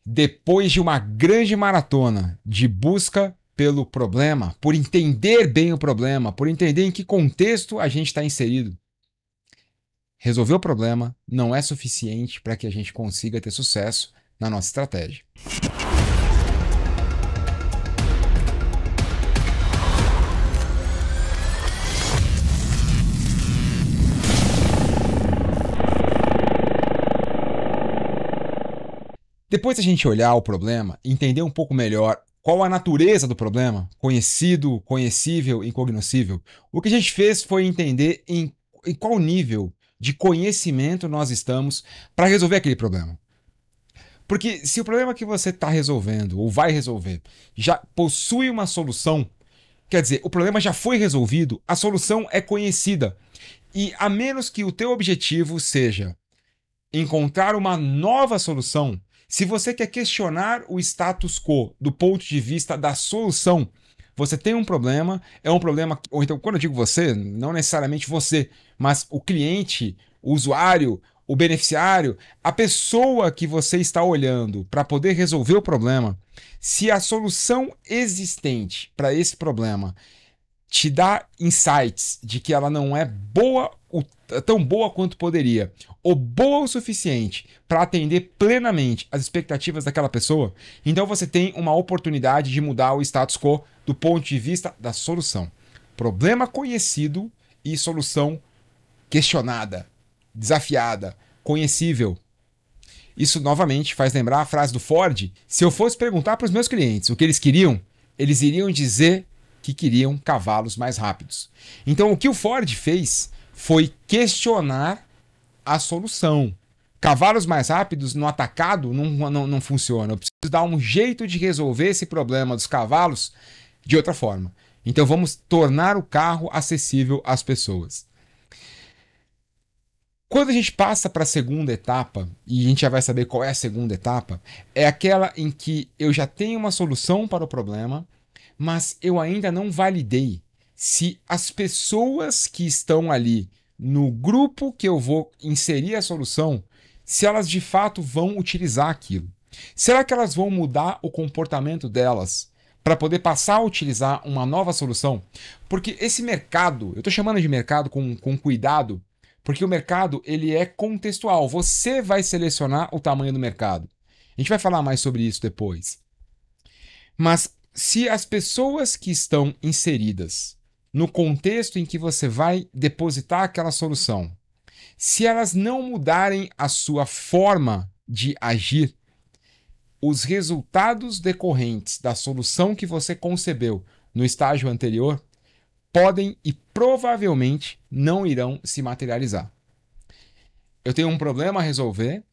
Depois de uma grande maratona de busca pelo problema, por entender bem o problema, por entender em que contexto a gente está inserido, resolver o problema não é suficiente para que a gente consiga ter sucesso na nossa estratégia. Depois da gente olhar o problema, entender um pouco melhor qual a natureza do problema, conhecido, conhecível e incognoscível, o que a gente fez foi entender em qual nível de conhecimento nós estamos para resolver aquele problema. Porque se o problema que você está resolvendo ou vai resolver já possui uma solução, quer dizer, o problema já foi resolvido, a solução é conhecida. E a menos que o teu objetivo seja encontrar uma nova solução, se você quer questionar o status quo do ponto de vista da solução, você tem um problema, é um problema, ou então quando eu digo você, não necessariamente você, mas o cliente, o usuário, o beneficiário, a pessoa que você está olhando para poder resolver o problema, se a solução existente para esse problema te dá insights de que ela não é boa, tão boa quanto poderia, ou boa o suficiente para atender plenamente as expectativas daquela pessoa, então você tem uma oportunidade de mudar o status quo do ponto de vista da solução. Problema conhecido e solução questionada, desafiada, conhecível. Isso novamente faz lembrar a frase do Ford: se eu fosse perguntar para os meus clientes o que eles queriam, eles iriam dizer que queriam cavalos mais rápidos. Então o que o Ford fez foi questionar a solução. Cavalos mais rápidos no atacado não funciona. Eu preciso dar um jeito de resolver esse problema dos cavalos de outra forma. Então vamos tornar o carro acessível às pessoas. Quando a gente passa para a segunda etapa, e a gente já vai saber qual é a segunda etapa, é aquela em que eu já tenho uma solução para o problema, mas eu ainda não validei se as pessoas que estão ali no grupo que eu vou inserir a solução, se elas de fato vão utilizar aquilo. Será que elas vão mudar o comportamento delas para poder passar a utilizar uma nova solução? Porque esse mercado, eu estou chamando de mercado com cuidado, porque o mercado ele é contextual. Você vai selecionar o tamanho do mercado. A gente vai falar mais sobre isso depois. Mas se as pessoas que estão inseridas no contexto em que você vai depositar aquela solução, se elas não mudarem a sua forma de agir, os resultados decorrentes da solução que você concebeu no estágio anterior podem e provavelmente não irão se materializar. Eu tenho um problema a resolver,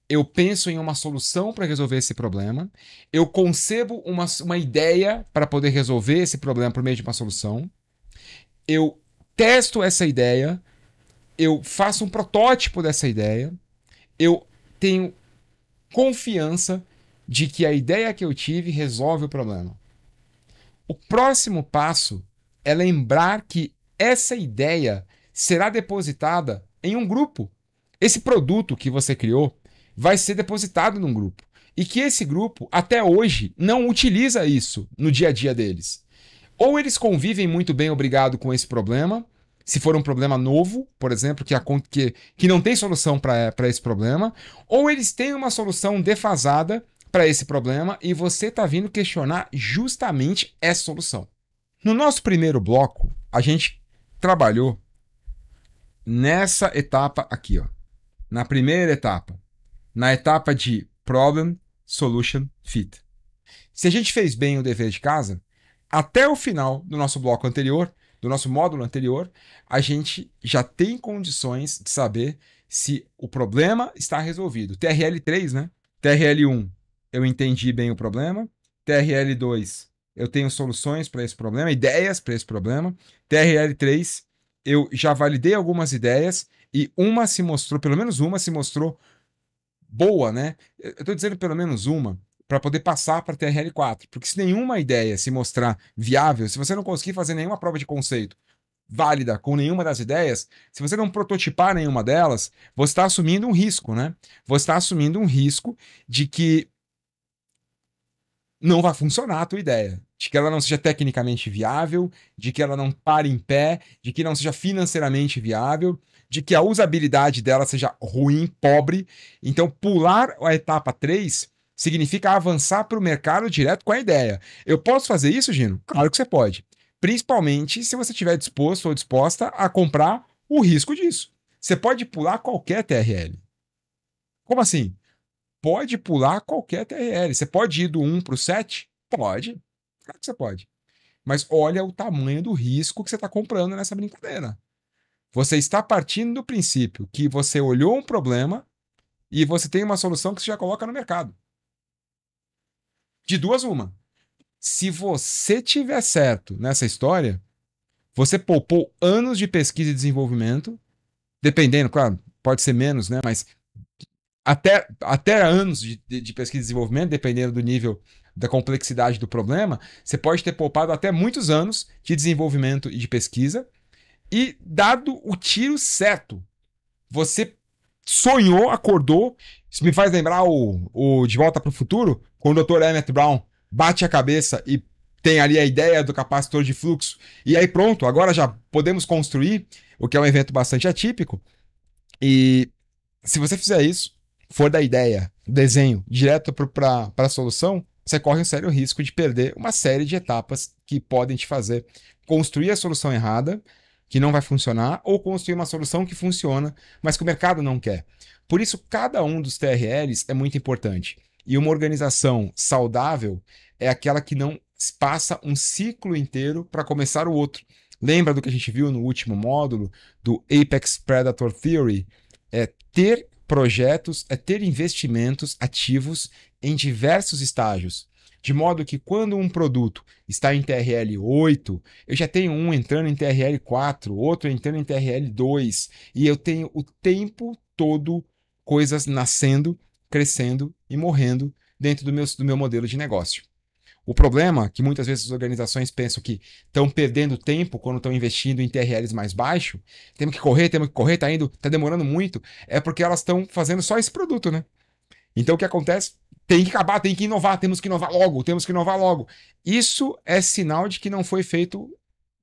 eu penso em uma solução para resolver esse problema, eu concebo uma ideia para poder resolver esse problema por meio de uma solução, eu testo essa ideia, eu faço um protótipo dessa ideia, eu tenho confiança de que a ideia que eu tive resolve o problema. O próximo passo é lembrar que essa ideia será depositada em um grupo. Esse produto que você criou vai ser depositado num grupo. E que esse grupo, até hoje, não utiliza isso no dia a dia deles. Ou eles convivem muito bem, obrigado, com esse problema, se for um problema novo, por exemplo, que não tem solução para esse problema, ou eles têm uma solução defasada para esse problema e você está vindo questionar justamente essa solução. No nosso primeiro bloco, a gente trabalhou nessa etapa aqui, ó. Na primeira etapa, na etapa de Problem, Solution, Fit. Se a gente fez bem o dever de casa, até o final do nosso bloco anterior, do nosso módulo anterior, a gente já tem condições de saber se o problema está resolvido. TRL3, né? TRL1, eu entendi bem o problema. TRL2, eu tenho soluções para esse problema, ideias para esse problema. TRL3, eu já validei algumas ideias e uma se mostrou, pelo menos uma se mostrou boa, né? Eu estou dizendo pelo menos uma, para poder passar para TRL4, porque se nenhuma ideia se mostrar viável, se você não conseguir fazer nenhuma prova de conceito válida com nenhuma das ideias, se você não prototipar nenhuma delas, você está assumindo um risco, né? Você está assumindo um risco de que não vai funcionar a tua ideia. De que ela não seja tecnicamente viável, de que ela não pare em pé, de que não seja financeiramente viável, de que a usabilidade dela seja ruim, pobre. Então, pular a etapa 3 significa avançar para o mercado direto com a ideia. Eu posso fazer isso, Gino? Claro que você pode. Principalmente se você estiver disposto ou disposta a comprar o risco disso. Você pode pular qualquer TRL. Como assim? Pode pular qualquer TRL. Você pode ir do 1 para o 7? Pode. Claro que você pode. Mas olha o tamanho do risco que você está comprando nessa brincadeira. Você está partindo do princípio que você olhou um problema e você tem uma solução que você já coloca no mercado. De duas, uma. Se você tiver certo nessa história, você poupou anos de pesquisa e desenvolvimento, dependendo, claro, pode ser menos, né? Mas até anos de pesquisa e desenvolvimento, dependendo do nível da complexidade do problema, você pode ter poupado até muitos anos de desenvolvimento e de pesquisa. E dado o tiro certo, você sonhou, acordou. Isso me faz lembrar o De Volta para o Futuro, quando o Dr. Emmett Brown bate a cabeça e tem ali a ideia do capacitor de fluxo. E aí pronto, agora já podemos construir, o que é um evento bastante atípico. E se você fizer isso, for da ideia, desenho, direto para a solução, você corre um sério risco de perder uma série de etapas que podem te fazer construir a solução errada, que não vai funcionar, ou construir uma solução que funciona, mas que o mercado não quer. Por isso, cada um dos TRLs é muito importante. E uma organização saudável é aquela que não passa um ciclo inteiro para começar o outro. Lembra do que a gente viu no último módulo do Apex Predator Theory? É ter projetos, é ter investimentos ativos em diversos estágios. De modo que quando um produto está em TRL 8, eu já tenho um entrando em TRL 4, outro entrando em TRL 2, e eu tenho o tempo todo coisas nascendo, crescendo e morrendo dentro do meu modelo de negócio. O problema é que muitas vezes as organizações pensam que estão perdendo tempo quando estão investindo em TRLs mais baixos. Temos que correr, tá demorando muito. É porque elas estão fazendo só esse produto, né? Então o que acontece? Tem que acabar, tem que inovar, temos que inovar logo, temos que inovar logo. Isso é sinal de que não foi feito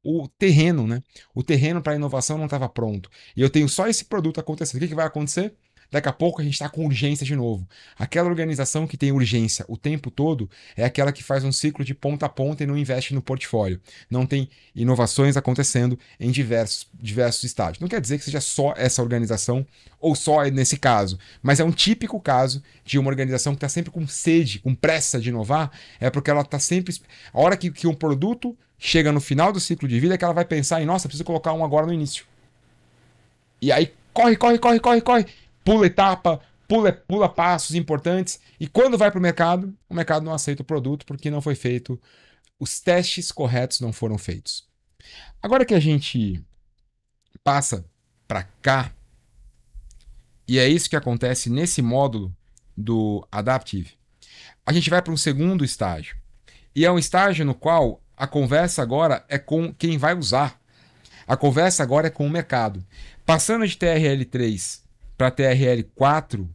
o terreno, né? O terreno para a inovação não estava pronto. E eu tenho só esse produto acontecendo. O que vai acontecer? Daqui a pouco a gente está com urgência de novo. Aquela organização que tem urgência o tempo todo é aquela que faz um ciclo de ponta a ponta e não investe no portfólio. Não tem inovações acontecendo em diversos estágios. Não quer dizer que seja só essa organização ou só nesse caso, mas é um típico caso de uma organização que está sempre com sede, com pressa de inovar, é porque ela está sempre. A hora que um produto chega no final do ciclo de vida é que ela vai pensar em, nossa, preciso colocar um agora no início. E aí corre, pula etapa, pula passos importantes, e quando vai para o mercado não aceita o produto porque não foi feito, os testes corretos não foram feitos. Agora que a gente passa para cá, e é isso que acontece nesse módulo do Adaptive, a gente vai para um segundo estágio. E é um estágio no qual a conversa agora é com quem vai usar. A conversa agora é com o mercado. Passando de TRL3 para TRL4,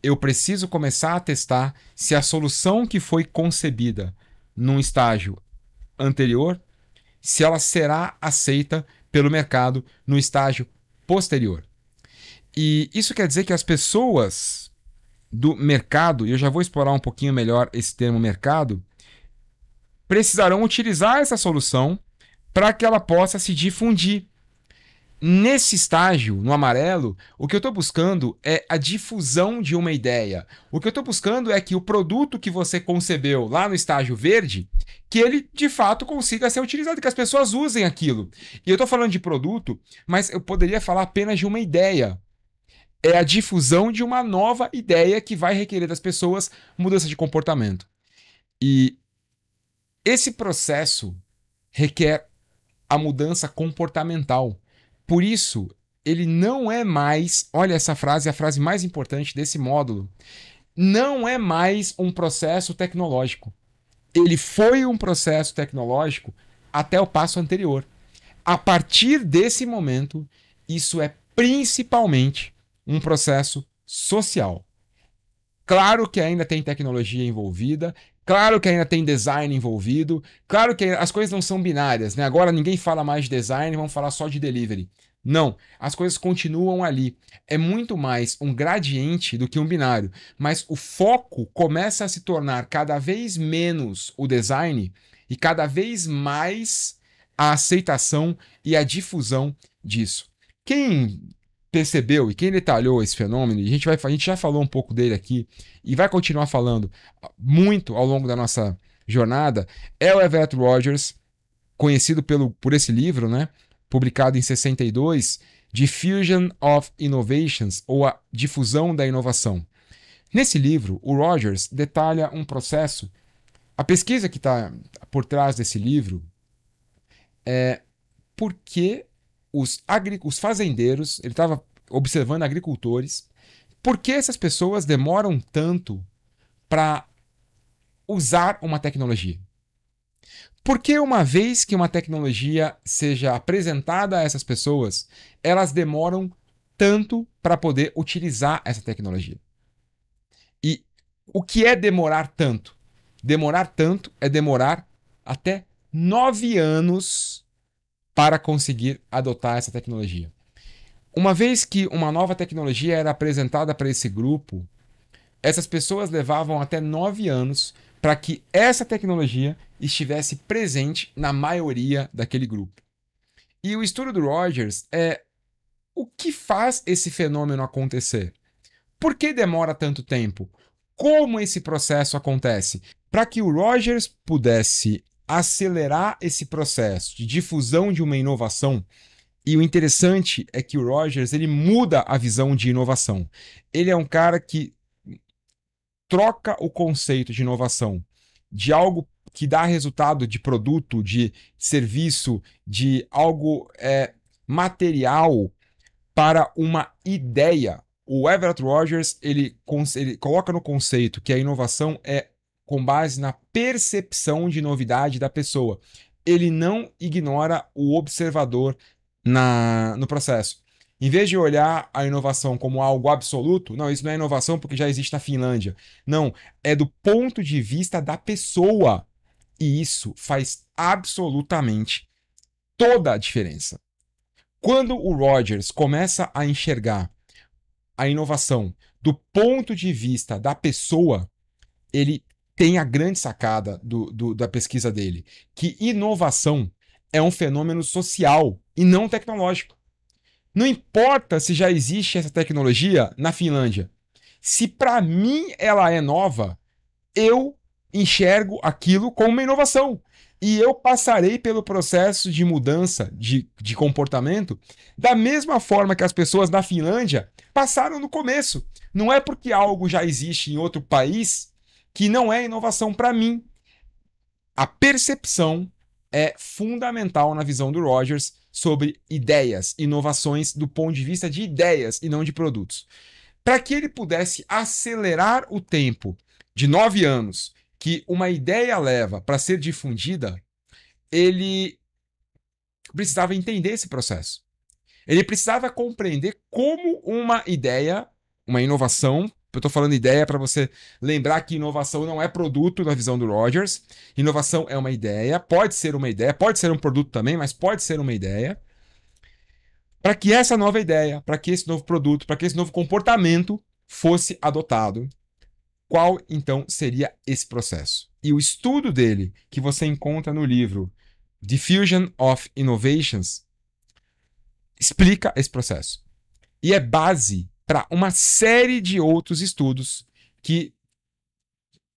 eu preciso começar a testar se a solução que foi concebida num estágio anterior, se ela será aceita pelo mercado no estágio posterior. E isso quer dizer que as pessoas do mercado, e eu já vou explorar um pouquinho melhor esse termo mercado, precisarão utilizar essa solução para que ela possa se difundir. Nesse estágio, no amarelo, o que eu estou buscando é a difusão de uma ideia. O que eu estou buscando é que o produto que você concebeu lá no estágio verde, que ele de fato consiga ser utilizado, que as pessoas usem aquilo. E eu estou falando de produto, mas eu poderia falar apenas de uma ideia. É a difusão de uma nova ideia que vai requerer das pessoas mudança de comportamento. E esse processo requer a mudança comportamental. Por isso, ele não é mais, olha essa frase, é a frase mais importante desse módulo, não é mais um processo tecnológico. Ele foi um processo tecnológico até o passo anterior. A partir desse momento, isso é principalmente um processo social. Claro que ainda tem tecnologia envolvida, claro que ainda tem design envolvido, claro que as coisas não são binárias, né? Agora ninguém fala mais de design, vamos falar só de delivery. Não, as coisas continuam ali. É muito mais um gradiente do que um binário, mas o foco começa a se tornar cada vez menos o design e cada vez mais a aceitação e a difusão disso. Quem percebeu e quem detalhou esse fenômeno, a gente já falou um pouco dele aqui e vai continuar falando muito ao longo da nossa jornada, é o Everett Rogers, conhecido por esse livro, né, publicado em 62, Diffusion of Innovations, ou a difusão da inovação. Nesse livro, o Rogers detalha um processo. A pesquisa que está por trás desse livro é por que os fazendeiros, ele estava observando agricultores, por que essas pessoas demoram tanto para usar uma tecnologia? Por que uma vez que uma tecnologia seja apresentada a essas pessoas, elas demoram tanto para poder utilizar essa tecnologia? E o que é demorar tanto? Demorar tanto é demorar até 9 anos para conseguir adotar essa tecnologia. Uma vez que uma nova tecnologia era apresentada para esse grupo, essas pessoas levavam até 9 anos para que essa tecnologia estivesse presente na maioria daquele grupo. E o estudo do Rogers é o que faz esse fenômeno acontecer? Por que demora tanto tempo? Como esse processo acontece? Para que o Rogers pudesse acelerar esse processo de difusão de uma inovação, e o interessante é que o Rogers ele muda a visão de inovação. Ele é um cara que troca o conceito de inovação de algo que dá resultado de produto, de serviço, de algo material para uma ideia. O Everett Rogers ele coloca no conceito que a inovação é com base na percepção de novidade da pessoa. Ele não ignora o observador no processo. Em vez de olhar a inovação como algo absoluto, não, isso não é inovação porque já existe na Finlândia. Não, é do ponto de vista da pessoa. E isso faz absolutamente toda a diferença. Quando o Rogers começa a enxergar a inovação do ponto de vista da pessoa, ele tem a grande sacada da pesquisa dele, que inovação é um fenômeno social e não tecnológico. Não importa se já existe essa tecnologia na Finlândia. Se para mim ela é nova, eu enxergo aquilo como uma inovação. E eu passarei pelo processo de mudança de comportamento da mesma forma que as pessoas na Finlândia passaram no começo. Não é porque algo já existe em outro país que não é inovação para mim. A percepção é fundamental na visão do Rogers sobre ideias, inovações do ponto de vista de ideias e não de produtos. Para que ele pudesse acelerar o tempo de 9 anos que uma ideia leva para ser difundida, ele precisava entender esse processo. Ele precisava compreender como uma ideia, uma inovação, eu estou falando ideia para você lembrar que inovação não é produto na visão do Rogers. Inovação é uma ideia, pode ser um produto também, mas pode ser uma ideia. Para que essa nova ideia, para que esse novo produto, para que esse novo comportamento fosse adotado, qual então seria esse processo? E o estudo dele, que você encontra no livro Diffusion of Innovations, explica esse processo. E é base para uma série de outros estudos que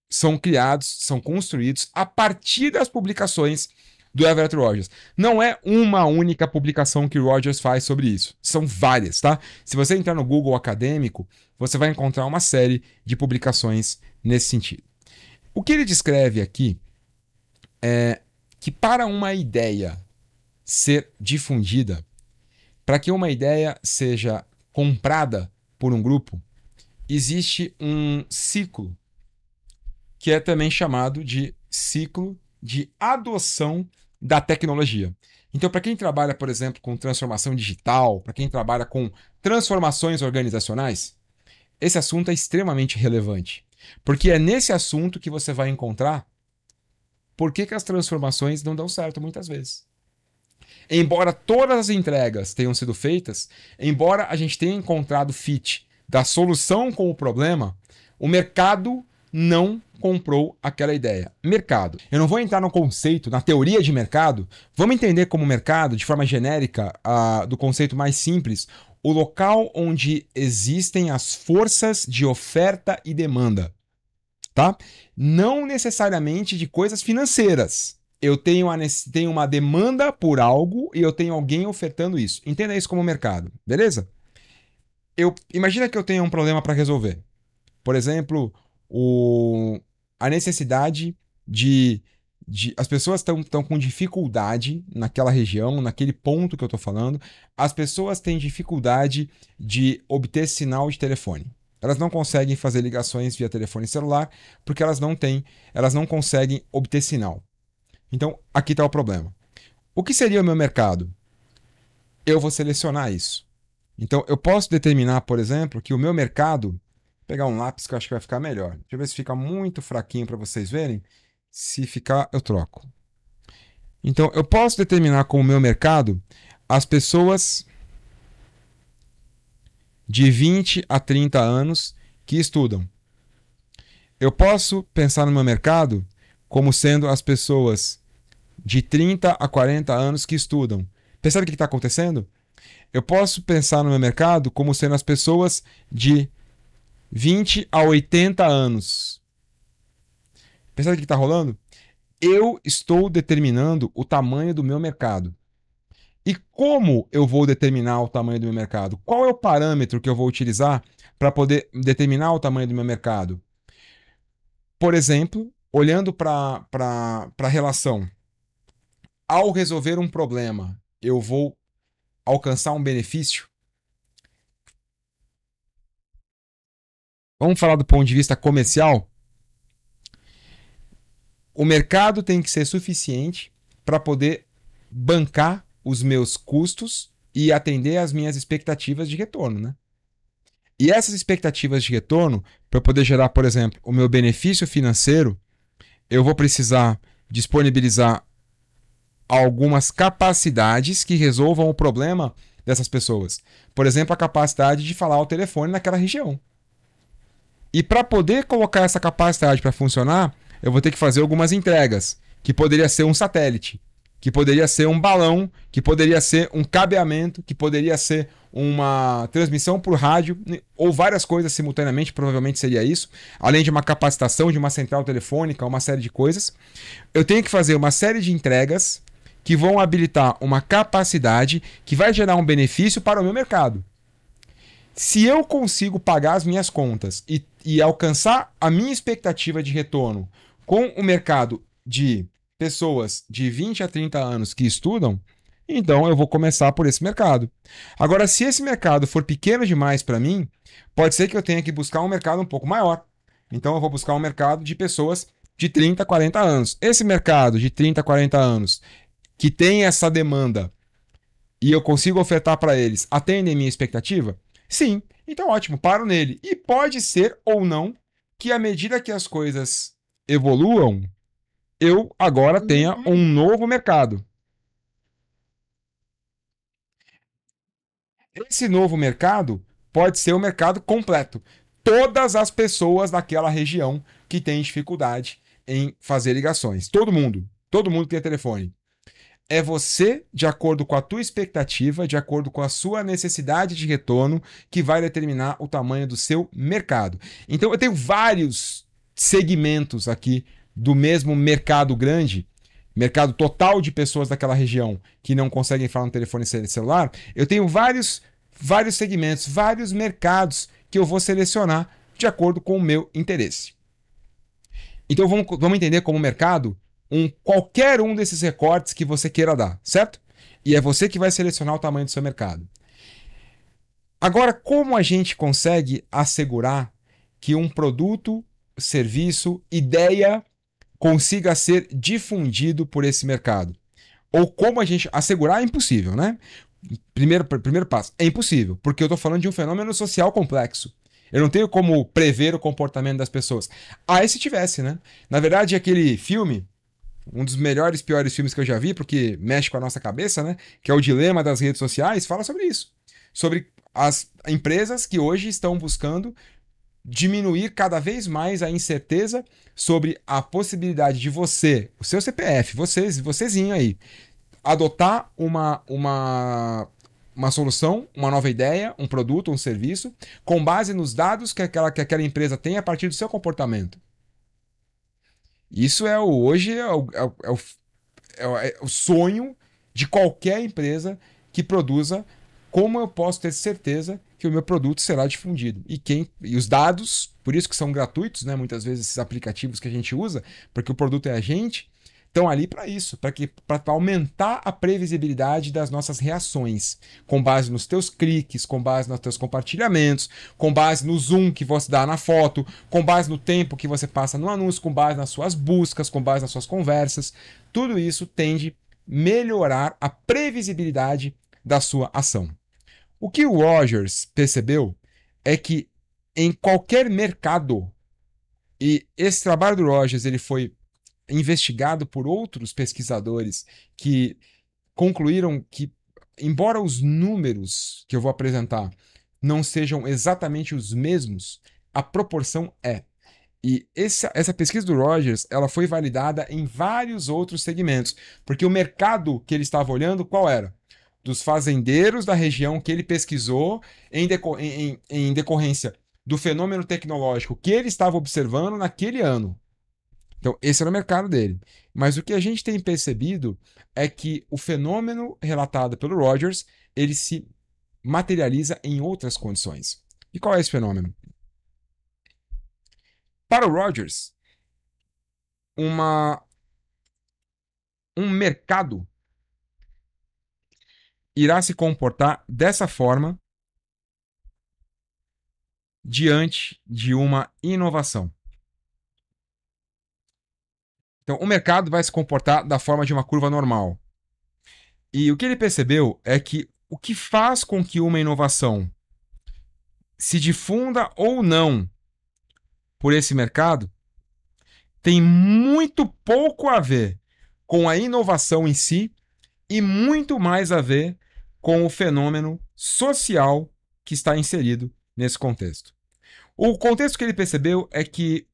são criados, são construídos a partir das publicações do Everett Rogers. Não é uma única publicação que o Rogers faz sobre isso. São várias, tá? Se você entrar no Google acadêmico, você vai encontrar uma série de publicações nesse sentido. O que ele descreve aqui é que para uma ideia ser difundida, para que uma ideia seja comprada por um grupo, existe um ciclo que é também chamado de ciclo de adoção da tecnologia. Então, para quem trabalha, por exemplo, com transformação digital, para quem trabalha com transformações organizacionais, esse assunto é extremamente relevante, porque é nesse assunto que você vai encontrar por que as transformações não dão certo muitas vezes. Embora todas as entregas tenham sido feitas, embora a gente tenha encontrado fit da solução com o problema, o mercado não comprou aquela ideia. Mercado. Eu não vou entrar no conceito, na teoria de mercado. Vamos entender como mercado, de forma genérica, do conceito mais simples, o local onde existem as forças de oferta e demanda, tá? Não necessariamente de coisas financeiras. Eu tenho uma demanda por algo e eu tenho alguém ofertando isso. Entenda isso como mercado, beleza? Imagina que eu tenho um problema para resolver. Por exemplo, a necessidade as pessoas estão com dificuldade naquela região, naquele ponto que eu estou falando. As pessoas têm dificuldade de obter sinal de telefone. Elas não conseguem fazer ligações via telefone celular porque elas não conseguem obter sinal. Então, aqui está o problema. O que seria o meu mercado? Eu vou selecionar isso. Então, eu posso determinar, por exemplo, que o meu mercado... Vou pegar um lápis que eu acho que vai ficar melhor. Deixa eu ver se fica muito fraquinho para vocês verem. Se ficar, eu troco. Então, eu posso determinar como meu mercado as pessoas de 20 a 30 anos que estudam. Eu posso pensar no meu mercado como sendo as pessoas de 30 a 40 anos que estudam. Percebe o que está acontecendo? Eu posso pensar no meu mercado como sendo as pessoas de 20 a 80 anos. Percebe o que está rolando? Eu estou determinando o tamanho do meu mercado. E como eu vou determinar o tamanho do meu mercado? Qual é o parâmetro que eu vou utilizar para poder determinar o tamanho do meu mercado? Por exemplo, olhando para a relação, ao resolver um problema, eu vou alcançar um benefício? Vamos falar do ponto de vista comercial? O mercado tem que ser suficiente para poder bancar os meus custos e atender às minhas expectativas de retorno, né? E essas expectativas de retorno, para poder gerar, por exemplo, o meu benefício financeiro, eu vou precisar disponibilizar algumas capacidades que resolvam o problema dessas pessoas. Por exemplo, a capacidade de falar ao telefone naquela região. E para poder colocar essa capacidade para funcionar, eu vou ter que fazer algumas entregas, que poderia ser um satélite, que poderia ser um balão, que poderia ser um cabeamento, que poderia ser uma transmissão por rádio, ou várias coisas simultaneamente, provavelmente seria isso, além de uma capacitação de uma central telefônica, uma série de coisas. Eu tenho que fazer uma série de entregas que vão habilitar uma capacidade que vai gerar um benefício para o meu mercado. Se eu consigo pagar as minhas contas e alcançar a minha expectativa de retorno com o mercado de pessoas de 20 a 30 anos que estudam, então eu vou começar por esse mercado. Agora, se esse mercado for pequeno demais para mim, pode ser que eu tenha que buscar um mercado um pouco maior. Então eu vou buscar um mercado de pessoas de 30 a 40 anos. Esse mercado de 30 a 40 anos que tem essa demanda e eu consigo ofertar para eles, atendem a minha expectativa? Sim, então ótimo, paro nele. E pode ser ou não que à medida que as coisas evoluam, eu agora tenha um novo mercado. Esse novo mercado pode ser o mercado completo. Todas as pessoas daquela região que têm dificuldade em fazer ligações. Todo mundo tem telefone. É você, de acordo com a tua expectativa, de acordo com a sua necessidade de retorno, que vai determinar o tamanho do seu mercado. Então, eu tenho vários segmentos aqui do mesmo mercado grande, mercado total de pessoas daquela região que não conseguem falar no telefone celular. Eu tenho vários segmentos, vários mercados que eu vou selecionar de acordo com o meu interesse. Então, vamos entender como mercado qualquer um desses recortes que você queira dar, certo? E é você que vai selecionar o tamanho do seu mercado. Agora, como a gente consegue assegurar que um produto, serviço, ideia consiga ser difundido por esse mercado? Ou como a gente assegurar é impossível, né? Primeiro passo, é impossível, porque eu estou falando de um fenômeno social complexo. Eu não tenho como prever o comportamento das pessoas. Ah, e se tivesse, né? Na verdade, aquele filme, um dos melhores, piores filmes que eu já vi, porque mexe com a nossa cabeça, né? Que é o Dilema das Redes Sociais, fala sobre isso. Sobre as empresas que hoje estão buscando diminuir cada vez mais a incerteza sobre a possibilidade de você, o seu CPF, vocêzinho aí, adotar uma solução, uma nova ideia, um produto, um serviço, com base nos dados que aquela empresa tem a partir do seu comportamento. Isso hoje é o sonho de qualquer empresa que produza. Como eu posso ter certeza que o meu produto será difundido? E os dados, por isso que são gratuitos, né? Muitas vezes esses aplicativos que a gente usa, porque o produto é a gente, estão ali para isso, para aumentar a previsibilidade das nossas reações, com base nos teus cliques, com base nos teus compartilhamentos, com base no zoom que você dá na foto, com base no tempo que você passa no anúncio, com base nas suas buscas, com base nas suas conversas. Tudo isso tende a melhorar a previsibilidade da sua ação. O que o Rogers percebeu é que em qualquer mercado, e esse trabalho do Rogers ele foi investigado por outros pesquisadores que concluíram que, embora os números que eu vou apresentar não sejam exatamente os mesmos, a proporção é. E essa pesquisa do Rogers ela foi validada em vários outros segmentos, porque o mercado que ele estava olhando, qual era? Dos fazendeiros da região que ele pesquisou em decorrência do fenômeno tecnológico que ele estava observando naquele ano. Então, esse era o mercado dele. Mas o que a gente tem percebido é que o fenômeno relatado pelo Rogers, ele se materializa em outras condições. E qual é esse fenômeno? Para o Rogers, um mercado irá se comportar dessa forma diante de uma inovação. Então, o mercado vai se comportar da forma de uma curva normal. E o que ele percebeu é que o que faz com que uma inovação se difunda ou não por esse mercado tem muito pouco a ver com a inovação em si e muito mais a ver com o fenômeno social que está inserido nesse contexto. O contexto que ele percebeu é que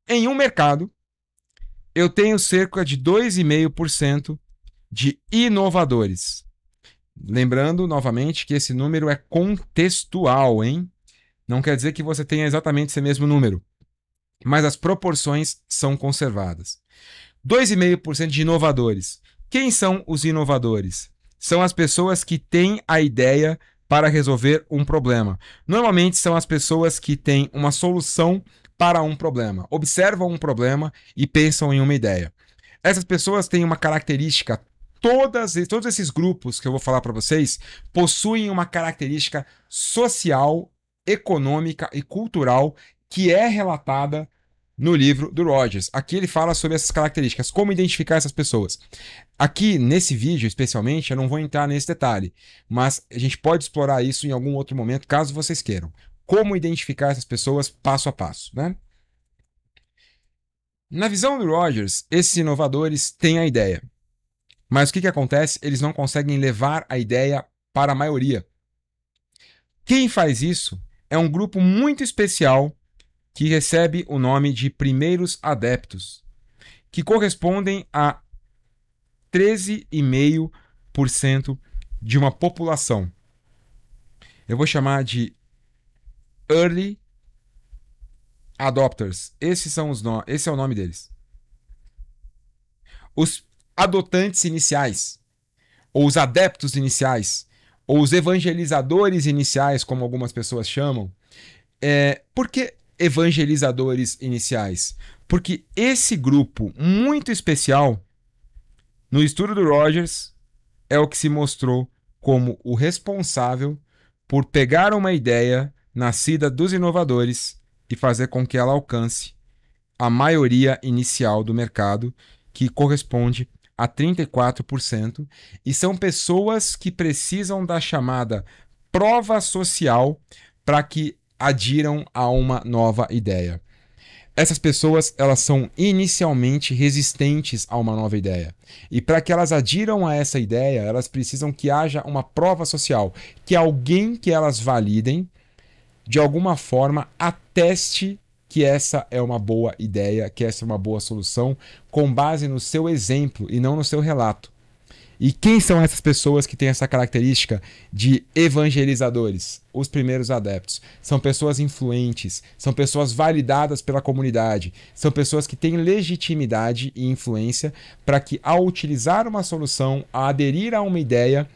em um mercado eu tenho cerca de 2,5% de inovadores. Lembrando novamente que esse número é contextual, hein? Não quer dizer que você tenha exatamente esse mesmo número, mas as proporções são conservadas. 2,5% de inovadores. Quem são os inovadores? São as pessoas que têm a ideia para resolver um problema. Normalmente são as pessoas que têm uma solução para um problema. Observam um problema e pensam em uma ideia. Essas pessoas têm uma característica, todos esses grupos que eu vou falar para vocês possuem uma característica social, econômica e cultural que é relatada no livro do Rogers. Aqui ele fala sobre essas características, como identificar essas pessoas. Aqui, nesse vídeo, especialmente, eu não vou entrar nesse detalhe, mas a gente pode explorar isso em algum outro momento, caso vocês queiram. Como identificar essas pessoas passo a passo, né? Na visão do Rogers, esses inovadores têm a ideia. Mas o que acontece? Eles não conseguem levar a ideia para a maioria. Quem faz isso é um grupo muito especial que recebe o nome de primeiros adeptos, que correspondem a 13,5% de uma população. Eu vou chamar de Early Adopters. Esse é o nome deles. Os adotantes iniciais, ou os adeptos iniciais, ou os evangelizadores iniciais, como algumas pessoas chamam. Por que evangelizadores iniciais? Porque esse grupo muito especial, no estudo do Rogers, é o que se mostrou como o responsável por pegar uma ideia nascida dos inovadores e fazer com que ela alcance a maioria inicial do mercado, que corresponde a 34%, e são pessoas que precisam da chamada prova social para que adiram a uma nova ideia. Essas pessoas, elas são inicialmente resistentes a uma nova ideia. E para que elas adiram a essa ideia, elas precisam que haja uma prova social, que alguém que elas validem, de alguma forma, ateste que essa é uma boa ideia, que essa é uma boa solução, com base no seu exemplo e não no seu relato. E quem são essas pessoas que têm essa característica de evangelizadores? Os primeiros adeptos. São pessoas influentes, são pessoas validadas pela comunidade, são pessoas que têm legitimidade e influência para que, ao utilizar uma solução, a aderir a uma ideia,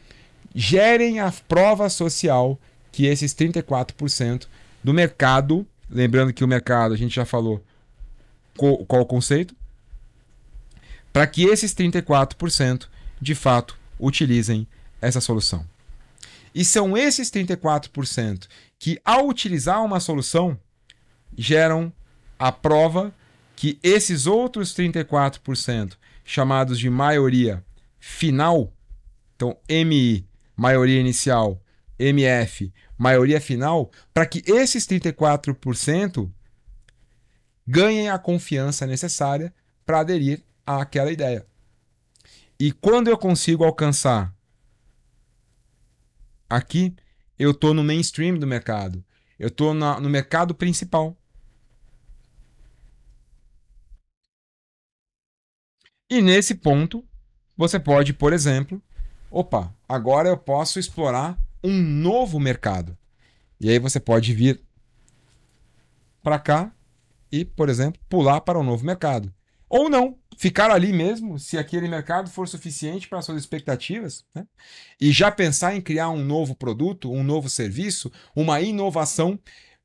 gerem a prova social que esses 34% do mercado, lembrando que o mercado, a gente já falou qual o conceito, para que esses 34% de fato utilizem essa solução. E são esses 34% que, ao utilizar uma solução, geram a prova que esses outros 34%, chamados de maioria final, então MI, maioria inicial, MF, maioria final, para que esses 34% ganhem a confiança necessária para aderir àquela ideia. E quando eu consigo alcançar aqui, eu estou no mainstream do mercado. Eu estou no mercado principal. E nesse ponto, você pode, por exemplo, agora eu posso explorar um novo mercado. E aí você pode vir para cá e, por exemplo, pular para um novo mercado. Ou não, ficar ali mesmo, se aquele mercado for suficiente para suas expectativas, né? E já pensar em criar um novo produto, um novo serviço, uma inovação,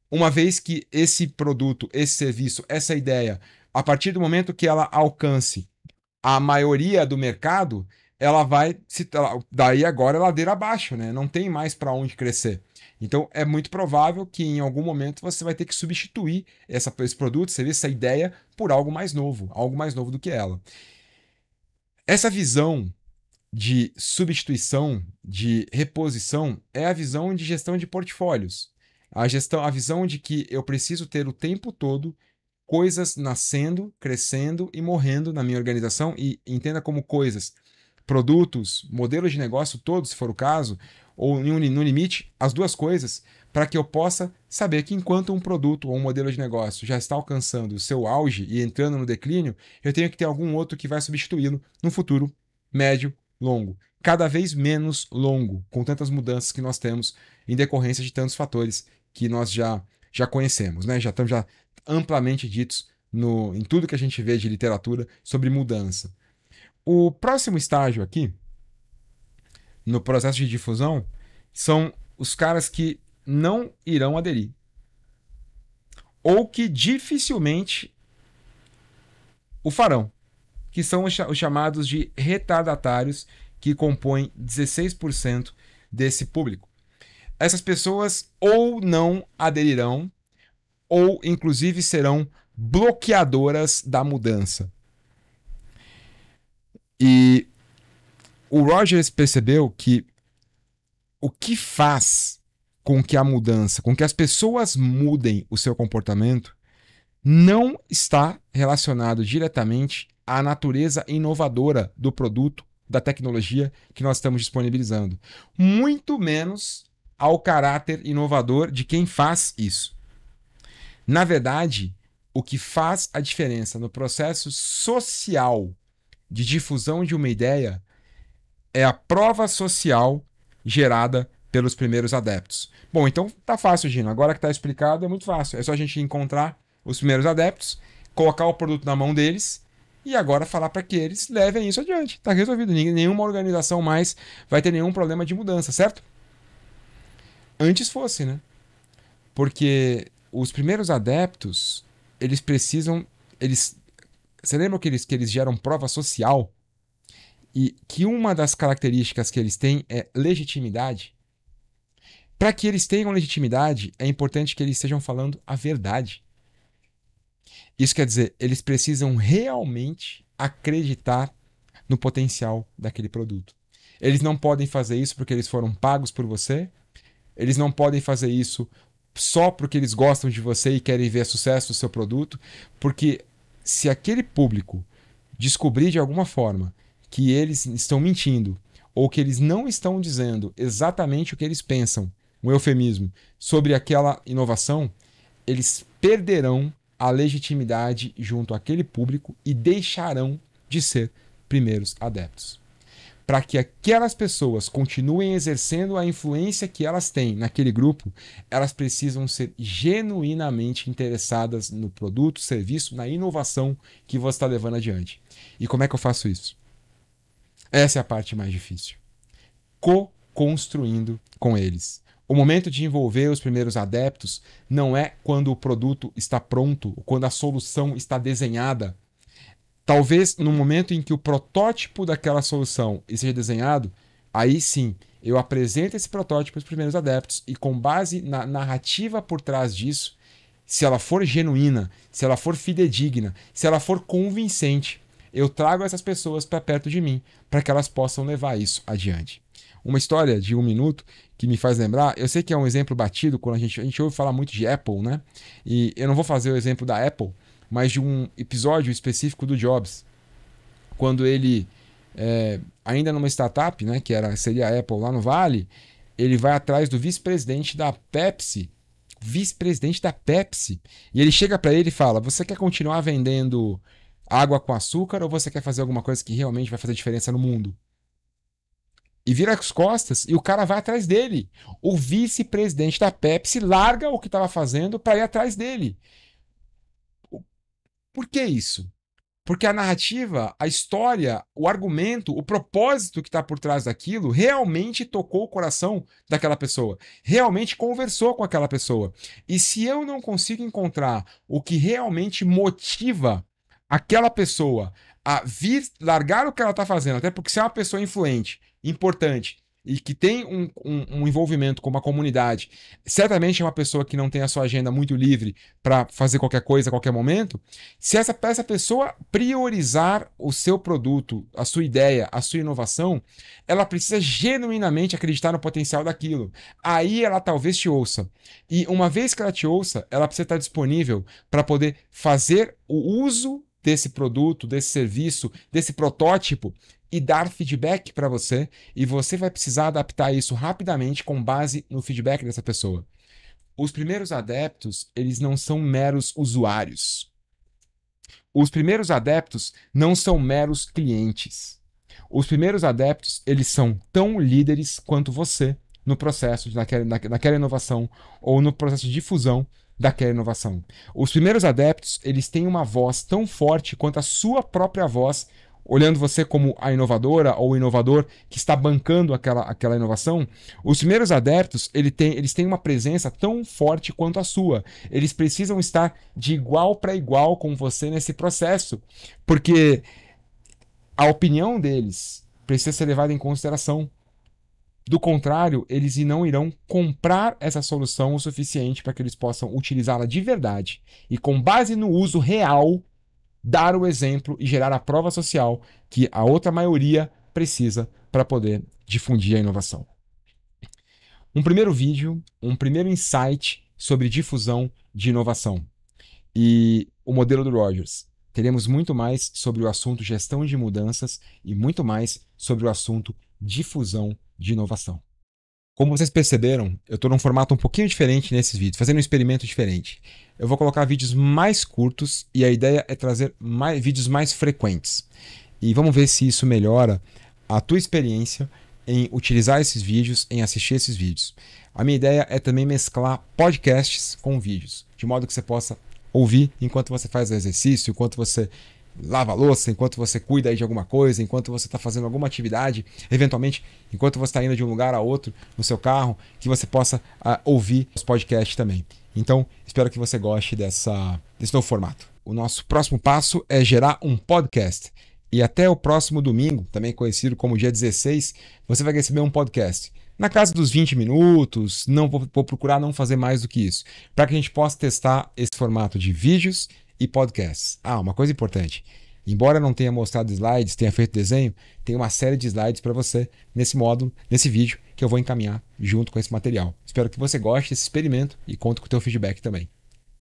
uma vez que esse produto, esse serviço, essa ideia, a partir do momento que ela alcance a maioria do mercado, ela vai daí agora é ladeira abaixo, né? Não tem mais para onde crescer. Então é muito provável que em algum momento você vai ter que substituir esse produto, essa ideia, por algo mais novo do que ela. Essa visão de substituição, de reposição, é a visão de gestão de portfólios. A visão de que eu preciso ter o tempo todo coisas nascendo, crescendo e morrendo na minha organização, e entenda como coisas, produtos, modelos de negócio todos, se for o caso, ou no limite, as duas coisas, para que eu possa saber que enquanto um produto ou um modelo de negócio já está alcançando o seu auge e entrando no declínio, eu tenho que ter algum outro que vai substituí-lo no futuro médio, longo. Cada vez menos longo, com tantas mudanças que nós temos em decorrência de tantos fatores que nós já conhecemos, né? Já estamos amplamente ditos em tudo que a gente vê de literatura sobre mudança. O próximo estágio aqui, no processo de difusão, são os caras que não irão aderir. Ou que dificilmente o farão. Que são os chamados de retardatários, que compõem 16% desse público. Essas pessoas ou não aderirão, ou inclusive serão bloqueadoras da mudança. E o Rogers percebeu que o que faz com que a mudança, com que as pessoas mudem o seu comportamento, não está relacionado diretamente à natureza inovadora do produto, da tecnologia que nós estamos disponibilizando. Muito menos ao caráter inovador de quem faz isso. Na verdade, o que faz a diferença no processo social de difusão de uma ideia é a prova social gerada pelos primeiros adeptos. Bom, então tá fácil, Gino. Agora que tá explicado, é muito fácil. É só a gente encontrar os primeiros adeptos, colocar o produto na mão deles e agora falar para que eles levem isso adiante. Tá resolvido. Nenhuma organização mais vai ter nenhum problema de mudança, certo? Antes fosse, né? Porque os primeiros adeptos, eles precisam... Você lembra que eles geram prova social? E que uma das características que eles têm é legitimidade. Para que eles tenham legitimidade, é importante que eles estejam falando a verdade. Isso quer dizer, eles precisam realmente acreditar no potencial daquele produto. Eles não podem fazer isso porque eles foram pagos por você. Eles não podem fazer isso só porque eles gostam de você e querem ver sucesso do seu produto, porque se aquele público descobrir de alguma forma que eles estão mentindo ou que eles não estão dizendo exatamente o que eles pensam, um eufemismo, sobre aquela inovação, eles perderão a legitimidade junto àquele público e deixarão de ser primeiros adeptos. Para que aquelas pessoas continuem exercendo a influência que elas têm naquele grupo, elas precisam ser genuinamente interessadas no produto, serviço, na inovação que você está levando adiante. E como é que eu faço isso? Essa é a parte mais difícil. Co-construindo com eles. O momento de envolver os primeiros adeptos não é quando o produto está pronto, quando a solução está desenhada. Talvez no momento em que o protótipo daquela solução esteja desenhado, aí sim, eu apresento esse protótipo aos primeiros adeptos e com base na narrativa por trás disso, se ela for genuína, se ela for fidedigna, se ela for convincente, eu trago essas pessoas para perto de mim para que elas possam levar isso adiante. Uma história de 1 minuto que me faz lembrar, eu sei que é um exemplo batido quando a gente ouve falar muito de Apple, né? E eu não vou fazer o exemplo da Apple, mas de um episódio específico do Jobs, quando ele, ainda numa startup, né, que seria a Apple lá no Vale, ele vai atrás do vice-presidente da Pepsi, e ele chega para ele e fala: você quer continuar vendendo água com açúcar ou você quer fazer alguma coisa que realmente vai fazer diferença no mundo? E vira as costas e o cara vai atrás dele. O vice-presidente da Pepsi larga o que estava fazendo para ir atrás dele. Por que isso? Porque a narrativa, a história, o argumento, o propósito que está por trás daquilo realmente tocou o coração daquela pessoa, realmente conversou com aquela pessoa. E se eu não consigo encontrar o que realmente motiva aquela pessoa a vir largar o que ela está fazendo, até porque se é uma pessoa influente, importante, e que tem um envolvimento com uma comunidade, certamente é uma pessoa que não tem a sua agenda muito livre para fazer qualquer coisa a qualquer momento. Se essa pessoa priorizar o seu produto, a sua ideia, a sua inovação, ela precisa genuinamente acreditar no potencial daquilo. Aí ela talvez te ouça. E uma vez que ela te ouça, ela precisa estar disponível para poder fazer o uso desse produto, desse serviço, desse protótipo e dar feedback para você, e você vai precisar adaptar isso rapidamente com base no feedback dessa pessoa. Os primeiros adeptos, eles não são meros usuários. Os primeiros adeptos não são meros clientes. Os primeiros adeptos, eles são tão líderes quanto você no processo daquela inovação ou no processo de difusão daquela inovação. Os primeiros adeptos, eles têm uma voz tão forte quanto a sua própria voz, olhando você como a inovadora ou o inovador que está bancando aquela inovação. Os primeiros adeptos, eles têm uma presença tão forte quanto a sua. Eles precisam estar de igual para igual com você nesse processo, porque a opinião deles precisa ser levada em consideração. Do contrário, eles não irão comprar essa solução o suficiente para que eles possam utilizá-la de verdade e, com base no uso real, dar o exemplo e gerar a prova social que a outra maioria precisa para poder difundir a inovação. Um primeiro vídeo, um primeiro insight sobre difusão de inovação e o modelo do Rogers. Teremos muito mais sobre o assunto gestão de mudanças e muito mais sobre o assunto difusão de inovação. Como vocês perceberam, eu estou num formato um pouquinho diferente nesses vídeos, fazendo um experimento diferente. Eu vou colocar vídeos mais curtos e a ideia é trazer vídeos mais frequentes. E vamos ver se isso melhora a tua experiência em utilizar esses vídeos, em assistir esses vídeos. A minha ideia é também mesclar podcasts com vídeos, de modo que você possa ouvir enquanto você faz o exercício, enquanto você lava a louça, enquanto você cuida aí de alguma coisa, enquanto você está fazendo alguma atividade, eventualmente, enquanto você está indo de um lugar a outro no seu carro, que você possa ouvir os podcasts também. Então, espero que você goste desse novo formato. O nosso próximo passo é gerar um podcast. E até o próximo domingo, também conhecido como dia 16, você vai receber um podcast. Na casa dos 20 minutos, não vou procurar não fazer mais do que isso, para que a gente possa testar esse formato de vídeos e podcasts. Uma coisa importante, Embora não tenha mostrado slides, tenha feito desenho, tem uma série de slides para você nesse módulo, nesse vídeo que eu vou encaminhar junto com esse material. Espero que você goste desse experimento e conto com o teu feedback também.